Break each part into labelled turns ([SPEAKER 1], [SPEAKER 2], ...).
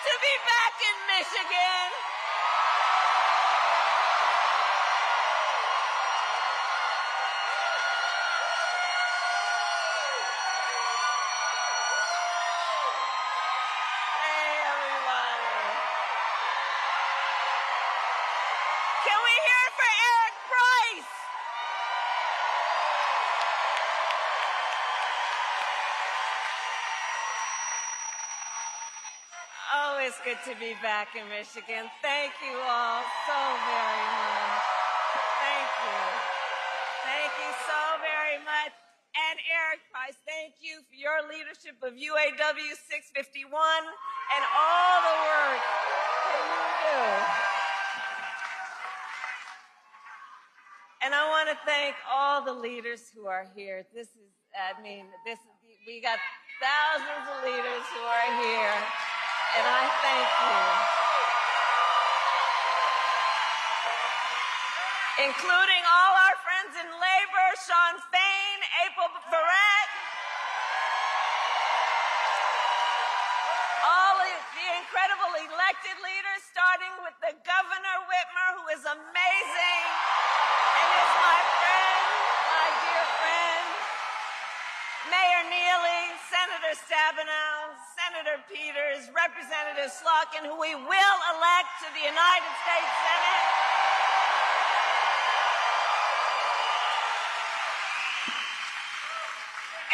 [SPEAKER 1] to be back in Michigan. Hey, everybody. Can we hear it for Eric Price? Oh, it's good to be back in Michigan. Thank you all so very much. Thank you. Thank you so very much. And Eric Price, thank you for your leadership of UAW 651 and all the work that you do. And I want to thank all the leaders who are here. We got thousands of leaders who are here. And I thank you. Including all our friends in labor, Sean Fain, April Barrett, all of the incredible elected leaders, starting with the Governor Whitmer, who is amazing and is my friend, my dear friend, Mayor Neely, Senator Stabenow, Senator Peters, Representative Slotkin, who we will elect to the United States Senate.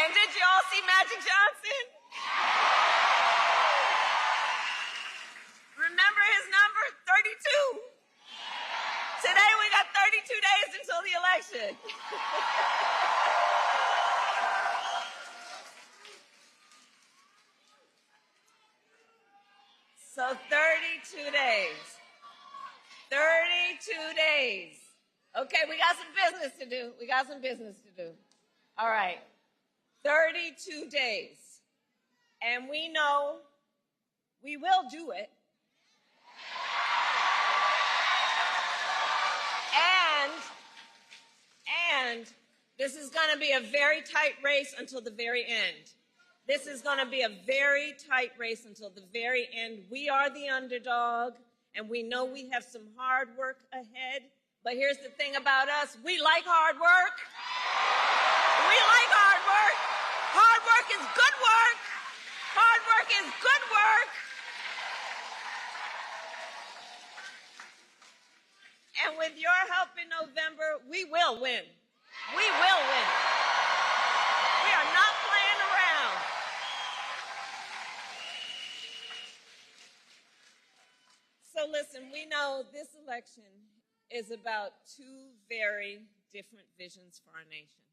[SPEAKER 1] And did you all see Magic Johnson? Remember his number? 32. Today we got 32 days until the election. So 32 days. 32 days. Okay, we got some business to do. All right. 32 days. And we know we will do it. And this is going to be a very tight race until the very end. This is going to be a very tight race until the very end. We are the underdog, and we know we have some hard work ahead. But here's the thing about us. We like hard work. We like hard work. Hard work is good work. Hard work is good work. And with your help in November, we will win. We will win. We are not playing around. So listen, we know this election is about two very different visions for our nation.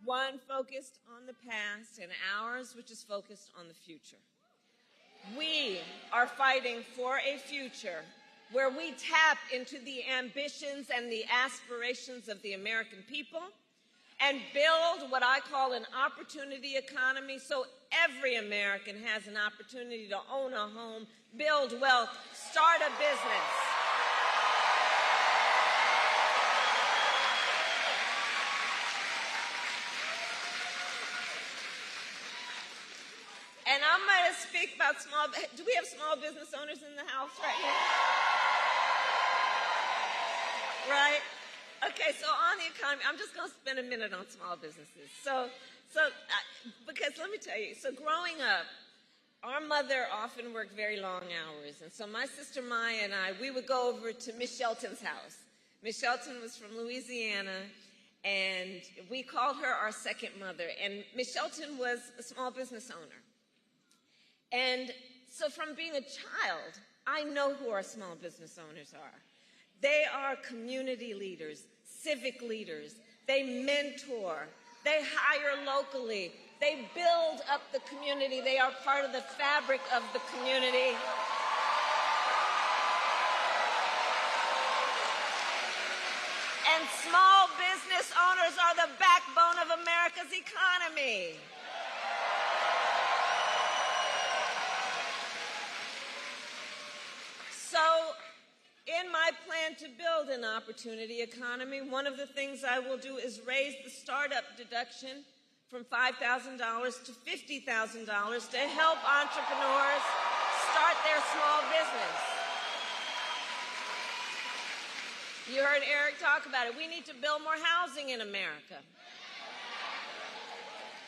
[SPEAKER 1] One focused on the past, and ours, which is focused on the future. We are fighting for a future where we tap into the ambitions and the aspirations of the American people and build what I call an opportunity economy so every American has an opportunity to own a home, build wealth, start a business. And I'm going to speak about do we have small business owners in the house right here? Right? Okay, so on the economy, I'm just going to spend a minute on small businesses. Because let me tell you, so growing up, our mother often worked very long hours. And so my sister Maya and I, we would go over to Miss Shelton's house. Miss Shelton was from Louisiana, and we called her our second mother. And Miss Shelton was a small business owner. And so from being a child, I know who our small business owners are. They are community leaders, civic leaders. They mentor. They hire locally. They build up the community. They are part of the fabric of the community. And small business owners are the backbone of America's economy. So, in my plan to build an opportunity economy, one of the things I will do is raise the startup deduction from $5,000 to $50,000 to help entrepreneurs start small business. You heard Eric talk about it. We need to build more housing in America.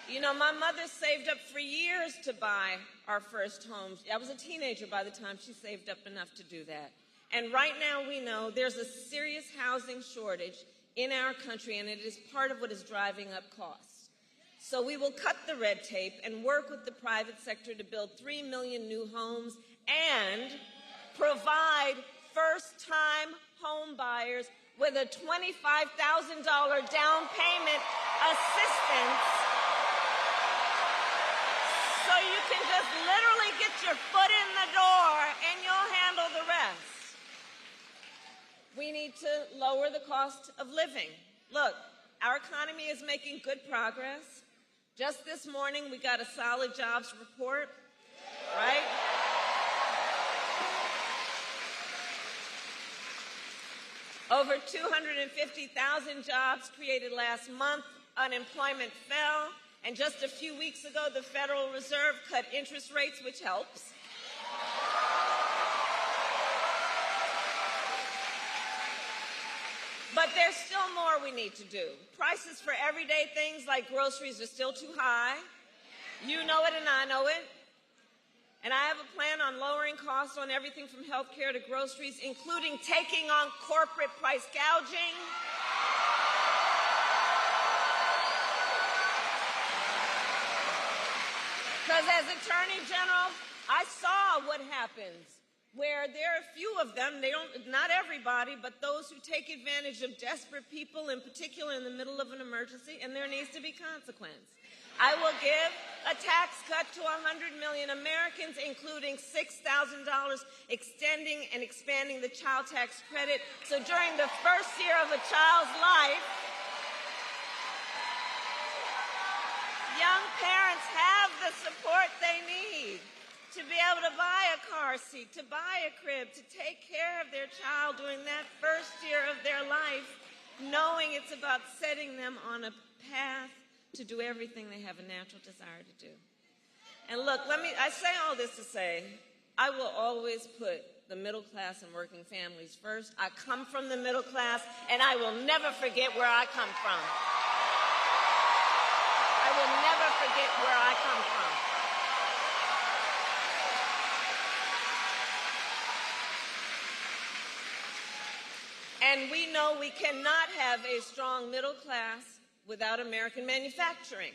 [SPEAKER 1] You know, my mother saved up for years to buy our first home. I was a teenager by the time she saved up enough to do that. And right now we know there's a serious housing shortage in our country, and it is part of what is driving up costs. So we will cut the red tape and work with the private sector to build 3 million new homes and provide first-time home buyers with a $25,000 down payment assistance so you can just literally get your foot in the door and you'll handle the rest. We need to lower the cost of living. Look, our economy is making good progress. Just this morning, we got a solid jobs report, right? Over 250,000 jobs created last month. Unemployment fell. And just a few weeks ago, the Federal Reserve cut interest rates, which helps. But there's still more we need to do. Prices for everyday things like groceries are still too high. You know it and I know it. And I have a plan on lowering costs on everything from health care to groceries, including taking on corporate price gouging. Because as Attorney General, I saw what happens where there are a few of them, not everybody, but those who take advantage of desperate people, in particular in the middle of an emergency, and there needs to be consequence. I will give a tax cut to 100 million Americans, including $6,000, extending and expanding the child tax credit. So during the first year of a child's life, young parents have the support they need to be able to buy a car seat, to buy a crib, to take care of their child during that first year of their life, knowing it's about setting them on a path to do everything they have a natural desire to do. And look, I say all this to say, I will always put the middle class and working families first. I come from the middle class, and I will never forget where I come from. I will never forget where I come from. And we know we cannot have a strong middle class without American manufacturing.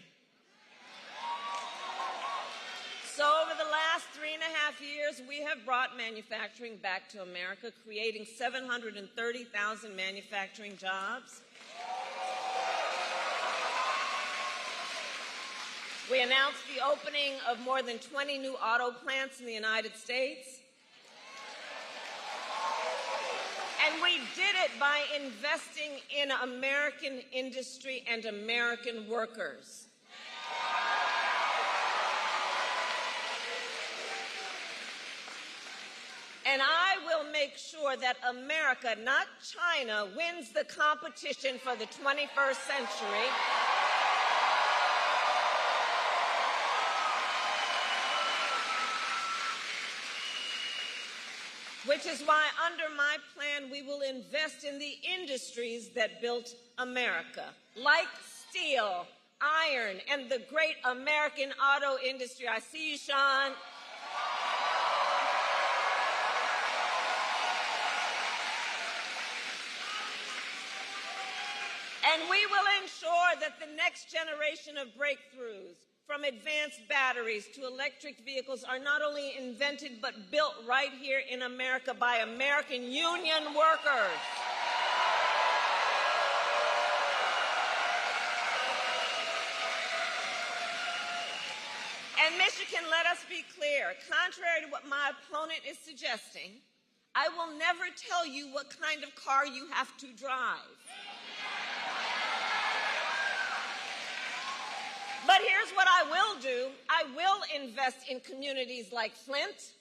[SPEAKER 1] So over the last 3.5 years, we have brought manufacturing back to America, creating 730,000 manufacturing jobs. We announced the opening of more than 20 new auto plants in the United States. And we did it by investing in American industry and American workers. And I will make sure that America, not China, wins the competition for the 21st century. Which is why, under my plan, we will invest in the industries that built America, like steel, iron, and the great American auto industry. I see you, Sean. And we will ensure that the next generation of breakthroughs, from advanced batteries to electric vehicles, are not only invented but built right here in America by American union workers. And Michigan, let us be clear, contrary to what my opponent is suggesting, I will never tell you what kind of car you have to drive. But here's what I will do. I will invest in communities like Flint.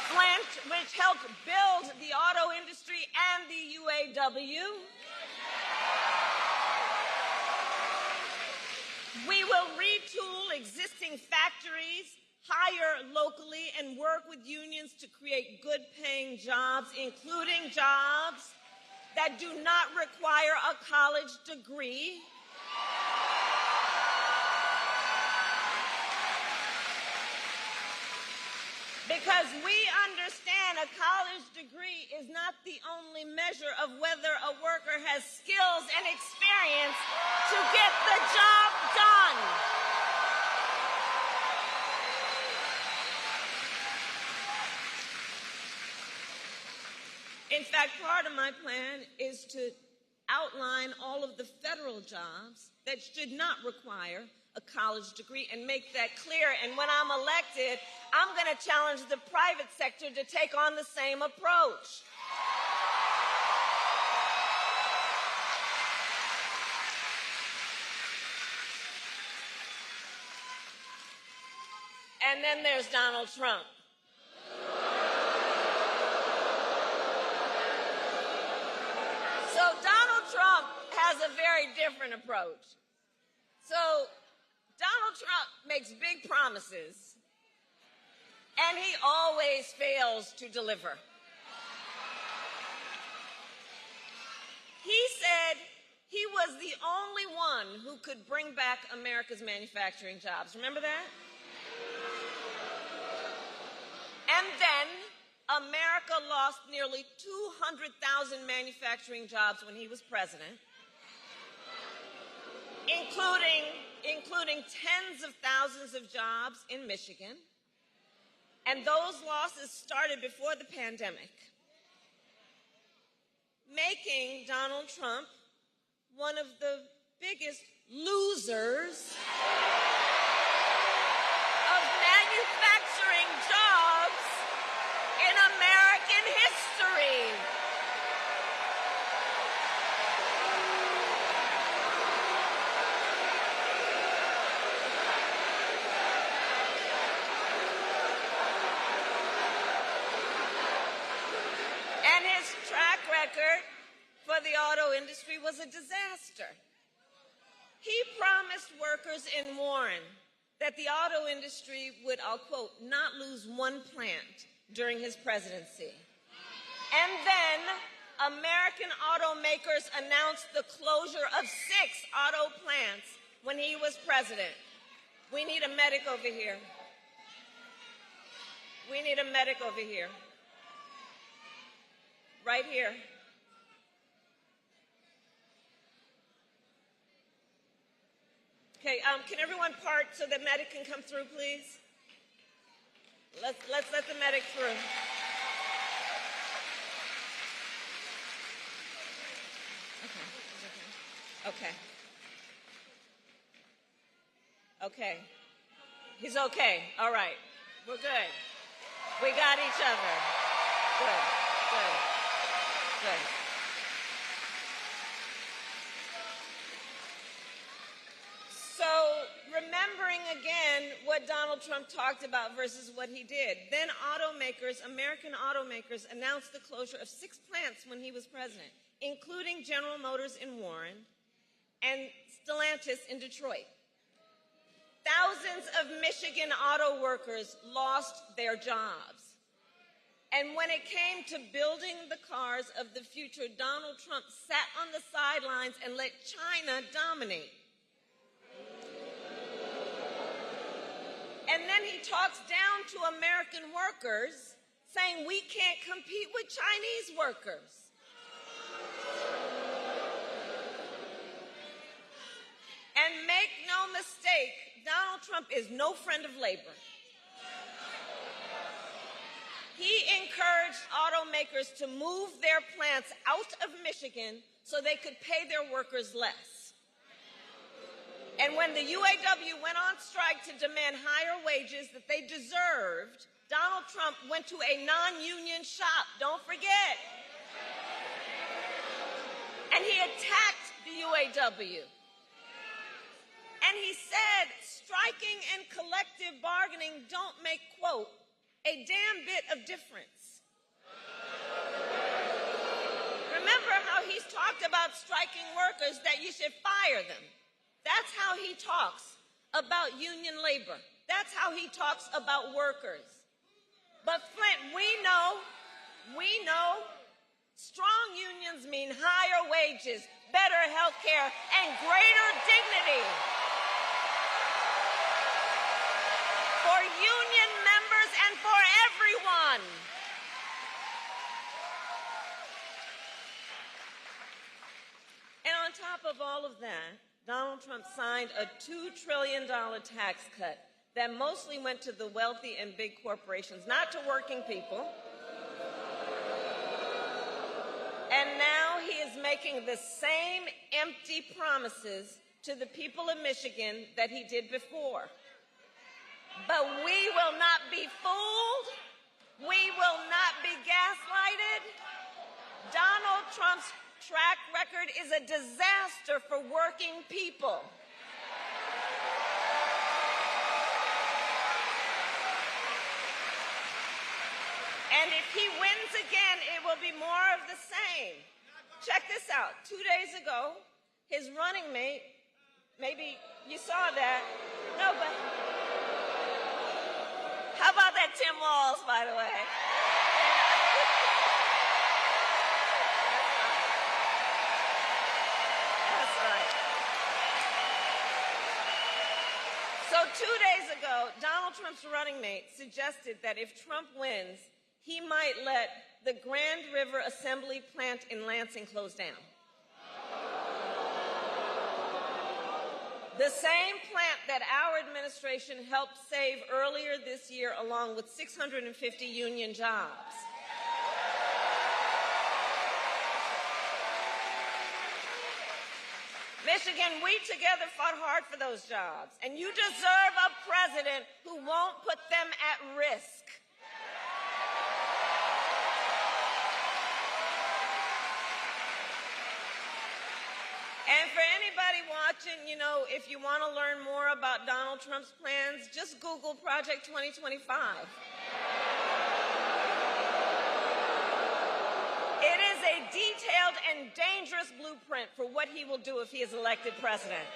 [SPEAKER 1] Flint, which helped build the auto industry and the UAW. We will retool existing factories, hire locally, and work with unions to create good-paying jobs, including jobs that do not require a college degree. Because we understand a college degree is not the only measure of whether a worker has skills and experience to get the job done. In fact, part of my plan is to outline all of the federal jobs that should not require a college degree and make that clear. And when I'm elected, I'm going to challenge the private sector to take on the same approach. And then there's Donald Trump. So Donald Trump has a very different approach. So Donald Trump makes big promises, and he always fails to deliver. He said he was the only one who could bring back America's manufacturing jobs. Remember that? And then America lost nearly 200,000 manufacturing jobs when he was president, including tens of thousands of jobs in Michigan. And those losses started before the pandemic, making Donald Trump one of the biggest losers of manufacturing jobs in American history. And his track record for the auto industry was a disaster. He promised workers in Warren that the auto industry would, I'll quote, not lose one plant during his presidency. And then American automakers announced the closure of 6 auto plants when he was president. We need a medic over here. We need a medic over here. Right here. Okay, can everyone part so the medic can come through, please? Let's let the medic through. Okay. Okay. He's okay. All right. We're good. We got each other. Good. So, remembering again what Donald Trump talked about versus what he did, then American automakers announced the closure of 6 plants when he was president, including General Motors in Warren and Stellantis in Detroit. Thousands of Michigan auto workers lost their jobs. And when it came to building the cars of the future, Donald Trump sat on the sidelines and let China dominate. And then he talks down to American workers, saying we can't compete with Chinese workers. And make no mistake, Donald Trump is no friend of labor. He encouraged automakers to move their plants out of Michigan so they could pay their workers less. And when the UAW went on strike to demand higher wages that they deserved, Donald Trump went to a non-union shop, don't forget. And he attacked the UAW. And he said, striking and collective bargaining don't make, quote, a damn bit of difference. Remember how he's talked about striking workers, that you should fire them. That's how he talks about union labor. That's how he talks about workers. But Flint, we know, strong unions mean higher wages, better health care, and greater dignity for union members and for everyone. And on top of all of that, Donald Trump signed a $2 trillion tax cut that mostly went to the wealthy and big corporations, not to working people. And now he is making the same empty promises to the people of Michigan that he did before. But we will not be fooled. We will not be gaslighted. Donald Trump's track record is a disaster for working people. And if he wins again, it will be more of the same. Check this out. 2 days ago, his running mate, maybe you saw that. No, but how about that Tim Walz, by the way? That's right. So 2 days ago, Donald Trump's running mate suggested that if Trump wins, he might let the Grand River Assembly plant in Lansing close down. The same plant that our administration helped save earlier this year, along with 650 union jobs. Michigan, we together fought hard for those jobs, and you deserve a president who won't put them at risk. And for anybody watching, if you want to learn more about Donald Trump's plans, just Google Project 2025. It is a detailed and dangerous blueprint for what he will do if he is elected president.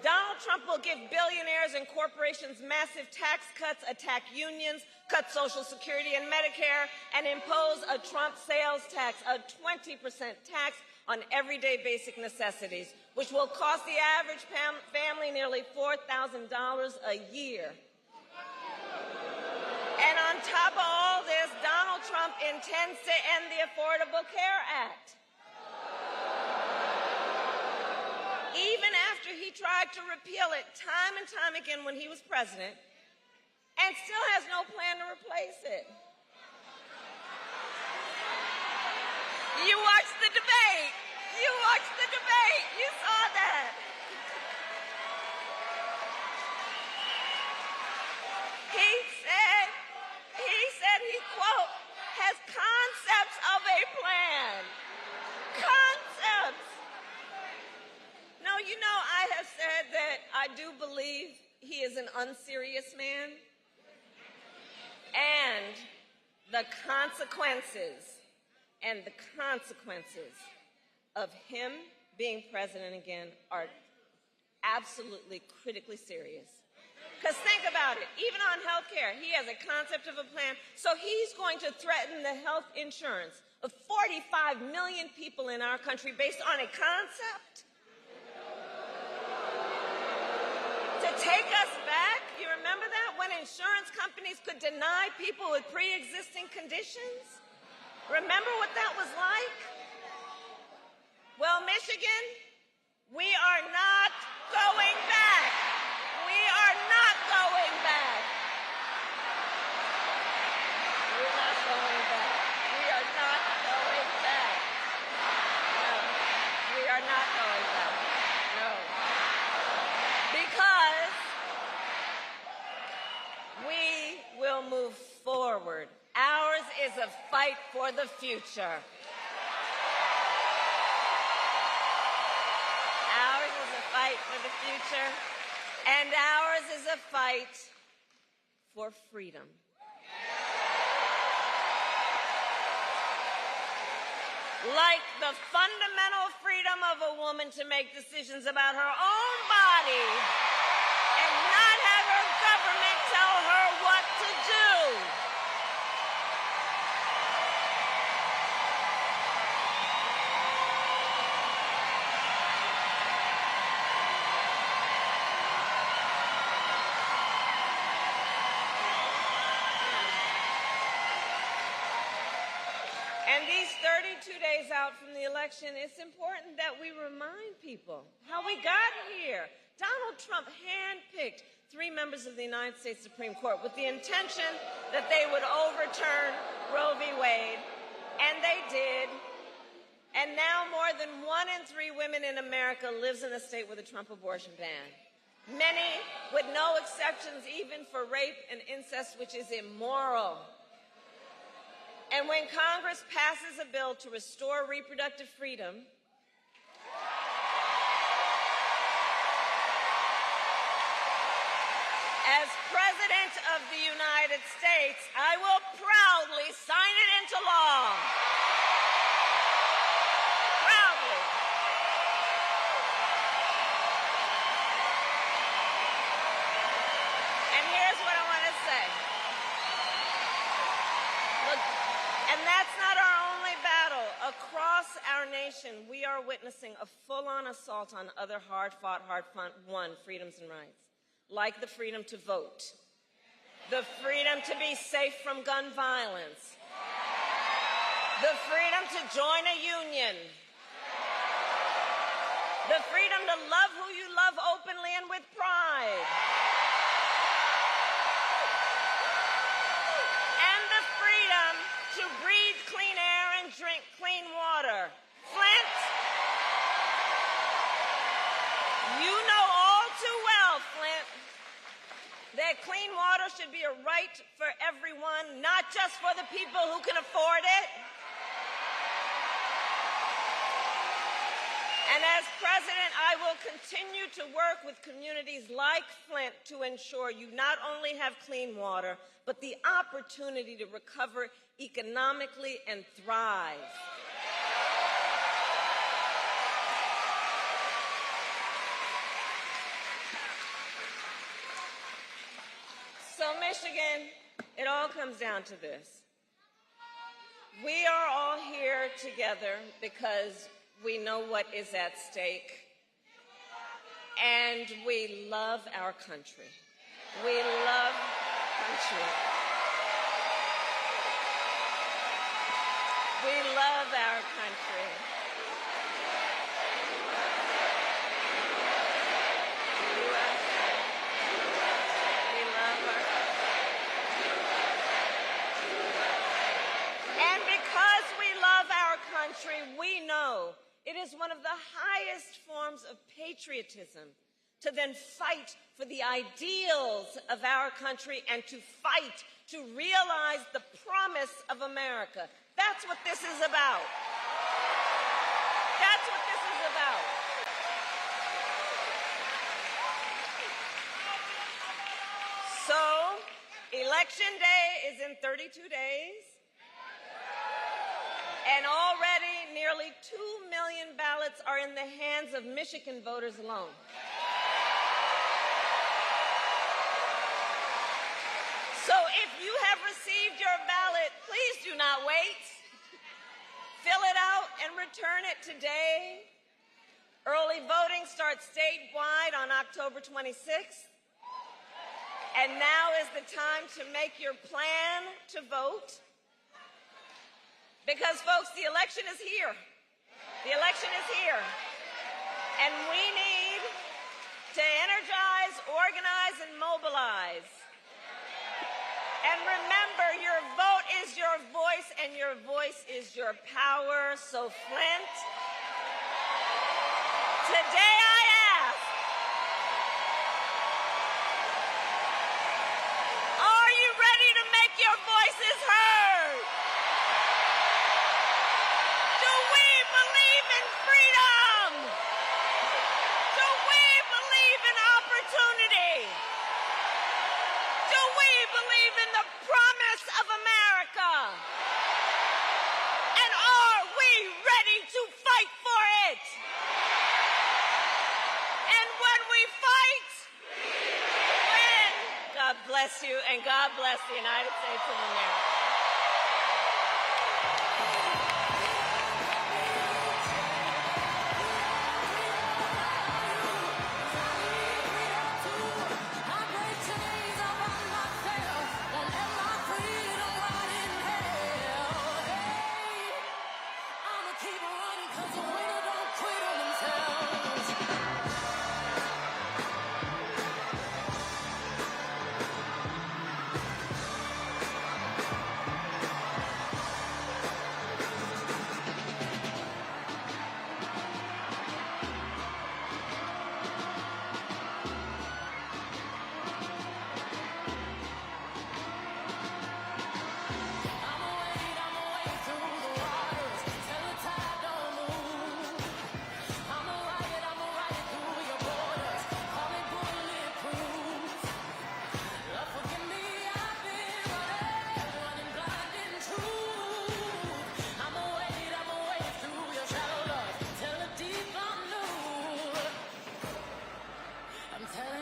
[SPEAKER 1] Donald Trump will give billionaires and corporations massive tax cuts, attack unions, cut Social Security and Medicare, and impose a Trump sales tax, a 20% tax on everyday basic necessities, which will cost the average family nearly $4,000 a year. And on top of all this, Donald Trump intends to end the Affordable Care Act. Even after he tried to repeal it time and time again when he was president, and still has no plan to replace it. You watched the debate. You watched the debate. You saw that. He said he, quote, has concepts of a plan. Concepts. No, I have said that I do believe he is an unserious man. And the consequences of him being president again are absolutely critically serious. Because think about it, even on health care, he has a concept of a plan, so he's going to threaten the health insurance of 45 million people in our country based on a concept? To take us back, you remember that? When insurance companies could deny people with pre-existing conditions? Remember what that was like? Well, Michigan, we are not going back. We are not going back. We're not going back. We are not going back. No, we are not going back. No. Because we will move forward. Ours is a fight for the future. Ours is a fight for the future, and ours is a fight for freedom. Like the fundamental freedom of a woman to make decisions about her own body And these 32 days out from the election, it's important that we remind people how we got here. Donald Trump handpicked 3 members of the United States Supreme Court with the intention that they would overturn Roe v. Wade, and they did. And now more than 1 in 3 women in America lives in a state with a Trump abortion ban. Many with no exceptions, even for rape and incest, which is immoral. And when Congress passes a bill to restore reproductive freedom, as President of the United States, I will proudly sign it into law. Proudly. And here's what I want to say. Look, and that's not our only battle. Across our nation, we are witnessing a full-on assault on other hard-fought, hard-won freedoms and rights, like the freedom to vote, the freedom to be safe from gun violence, the freedom to join a union, the freedom to love who you love openly and with pride, and the freedom to breathe clean air and drink clean water. Flint, you know all too well, Flint, that clean water should be a right for everyone, not just for the people who can afford it. And as president, I will continue to work with communities like Flint to ensure you not only have clean water, but the opportunity to recover economically and thrive. So, Michigan, it all comes down to this. We are all here together because we know what is at stake, and we love our country. We love country. We love our country. We love our country. And because we love our country, we know it is one of the highest forms of patriotism to then fight for the ideals of our country and to fight to realize the promise of America. That's what this is about. That's what this is about. So, Election Day is in 32 days. And already nearly 2 million ballots are in the hands of Michigan voters alone. So if you have received your ballot, please do not wait. Fill it out and return it today. Early voting starts statewide on October 26th. And now is the time to make your plan to vote. Because, folks, the election is here. The election is here. And we need to energize, organize, and mobilize. And remember, your vote is your voice, and your voice is your power. So, Flint, today I ask, are you ready to make your voices heard? Of America. And are we ready to fight for it? And when we fight, we win. God bless you, and God bless the United States of America.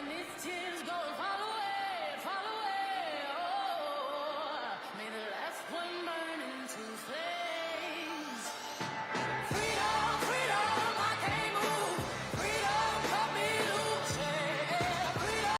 [SPEAKER 2] his tears going